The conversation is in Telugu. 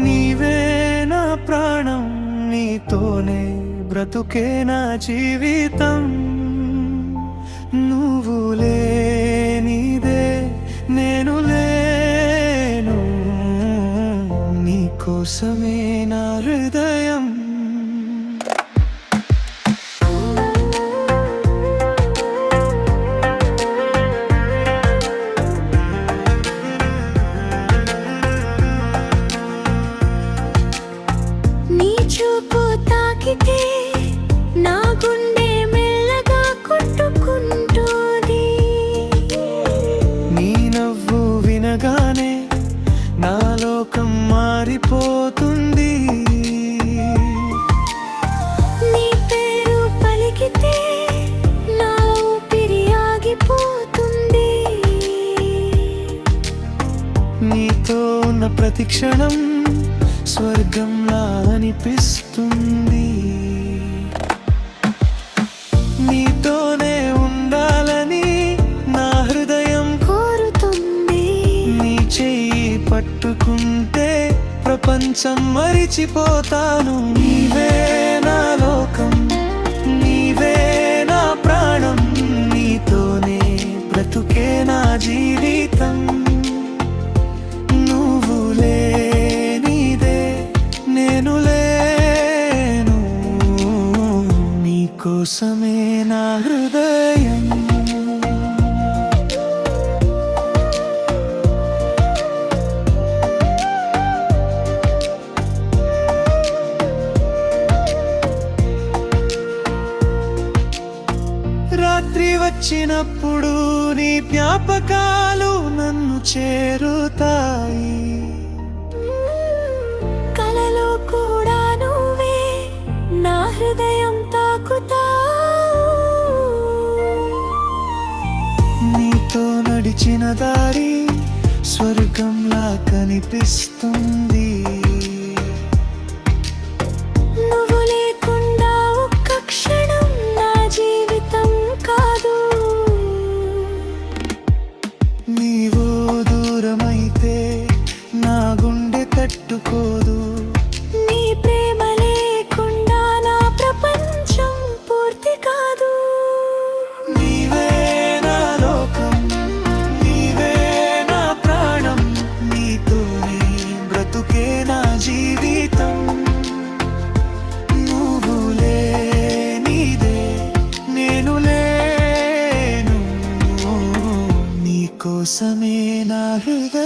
నీవే నా ప్రాణం, నీతోనే బ్రతుకే నా జీవితం. నువ్వు లేనిదే నేను లేను, నీకోసమే నా హృదయం. నీ చూపు తాకితే నా గుండె మెల్లగా కొట్టుకుంటోంది. నీ నవ్వు వినగానే నా లోకం మారిపోతుంది. నీ పేరు పలికితే నా ఊపిరి ఆగిపోతుంది. నీతో ఉన్న ప్రతి క్షణం స్వర్గంలా అనిపిస్తుంది. నీతోనే ఉండాలని నా హృదయం కోరుతుంది. నీ చెయ్యి పట్టుకుంటే ప్రపంచం మరిచిపోతాను. నీవే నా లోకం, నీవే నా ప్రాణం, నీతోనే బ్రతుకే నా జీవితం. నువ్వు లేనిదే నేను లేను, నీకోసమే నా హృదయం. రాత్రి వచ్చినప్పుడు నీ జ్ఞాపకాలు నన్ను చేరుతాయి. కలలో కూడా నువ్వే నా హృదయం తాకుతావు. నీతో నడిచిన దారి స్వర్గంలా కనిపిస్తుంది. నువ్వు లేకుండా ఒక్క క్షణం నా జీవితం కాదు. నీవు దూరమైతే నా గుండె తట్టుకోదు. నీ ప్రేమ లేకుండా నా ప్రపంచం పూర్తి కాదు. నీవే నా లోకం, నీవే నా ప్రాణం, నీతోనే బ్రతుకే నా జీవితం. నువ్వు లేనిదే నేను లేను, నీకోసమే నా హృదయం.